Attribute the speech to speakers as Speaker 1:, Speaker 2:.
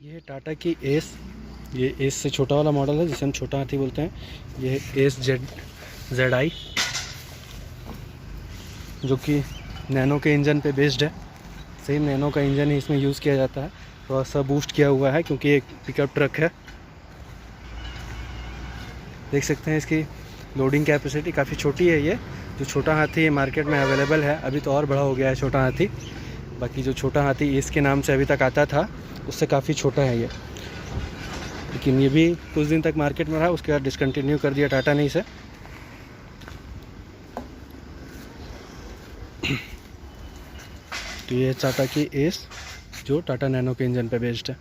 Speaker 1: ये है टाटा की एस। ये एस से छोटा वाला मॉडल है जिसे हम छोटा हाथी बोलते हैं। ये है ACE-ZI जो कि नैनो के इंजन पे बेस्ड है। सेम नैनो का इंजन ही इसमें यूज़ किया जाता है। थोड़ा सा बूस्ट किया हुआ है क्योंकि एक पिकअप ट्रक है। देख सकते हैं इसकी लोडिंग कैपेसिटी काफ़ी छोटी है। ये जो छोटा हाथी मार्केट में अवेलेबल है, अभी तो और बड़ा हो गया है छोटा हाथी। बाकी जो छोटा हाथी इसके नाम से अभी तक आता था उससे काफ़ी छोटा है ये, लेकिन ये भी कुछ दिन तक मार्केट में रहा, उसके बाद डिसकंटिन्यू कर दिया टाटा ने इसे। तो ये टाटा की एस जो टाटा नैनो के इंजन पे बेस्ड है।